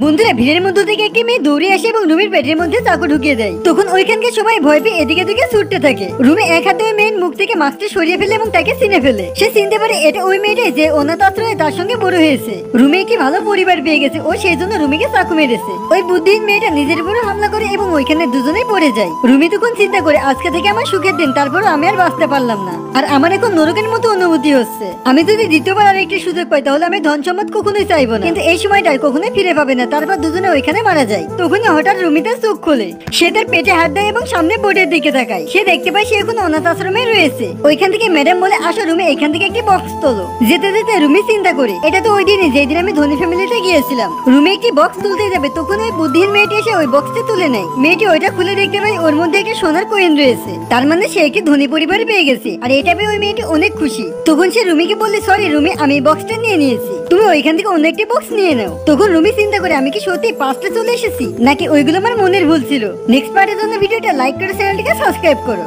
বন্ধুরা ভিড়ের মধ্যে থেকে একটি মেয়ে দৌড়ে আসে এবং রুমের পেটের মধ্যে চাকু ঢুকিয়ে দেয়। তখন ওইখানকার সবাই ভয় পেয়ে এদিকে দিকে ছুটতে থাকে। রুমে এক হাতে ওই মেয়ের মুখ থেকে মাস্কটা সরিয়ে ফেলে এবং তাকে চিনে ফেলে। সে চিনতে পারে এটা ওই মেয়েটাই যে অনাথ আশ্রমে তার সঙ্গে বড় হয়েছে। রুমে একটি ভালো পরিবার পেয়ে গেছে ও সেই জন্য রুমিকে চাকু মেরেছে। ওই বুদ্ধিহীন মেয়েটা নিজের উপরে হামলা করে এবং ওইখানে দুজনেই পড়ে যায়। রুমি তখন চিন্তা করে আজকে থেকে আমার সুখের দিন, তারপর আমি আর বাঁচতে পারলাম না। আর আমার এখন নরকের মতো অনুভূতি হচ্ছে। আমি যদি দ্বিতীয়বার আর একটি সুযোগ পাই তাহলে আমি ধন সম্পদ কখনোই চাইবো না, কিন্তু এই সময়টা কখনোই ফিরে পাবে না। তারপর দুজনে ওইখানে মারা যায়। তখনই হঠাৎ রুমি তার চোখ খোলে। সে তার পেটে হাত দেয় এবং সামনে বোর্ডের দিকে তাকায়। সে দেখতে পায় সে এখন অনাথ আশ্রমে রয়েছে। ওইখান থেকে ম্যাডাম বলে আসো রুমে এখান থেকে একটি বক্স তোলো। যেতে যেতে রুমি চিন্তা করে এটা তো ওই দিনই যেদিন আমি ধনী ফ্যামিলিতে গিয়েছিলাম। রুমি একটি বক্স তুলতে যাবে তখন ওই বুদ্ধির মেয়েটি এসে ওই বক্সটা তুলে নেয়। মেয়েটি ওইটা খুলে দেখতে পায় ওর মধ্যে একটা সোনার কয়েন রয়েছে। তার মানে সে একটি ধনী পরিবারে পেয়ে গেছে। আর এটা পেয়ে ওই মেয়েটি অনেক খুশি। তখন সে রুমিকে বলে সরি রুমি, আমি বক্সটা নিয়ে নিয়েছি, তুমি ওইখান থেকে অন্য একটি বক্স নিয়ে নাও। তখন রুমি চিন্তা করে আমি কি সত্যি পাঁচটা চলে এসেছি নাকি ওইগুলো আমার মনের ভুল ছিল। নেক্সট পার্টের জন্য ভিডিওটা লাইক করে চ্যানেলটিকে সাবস্ক্রাইব করো।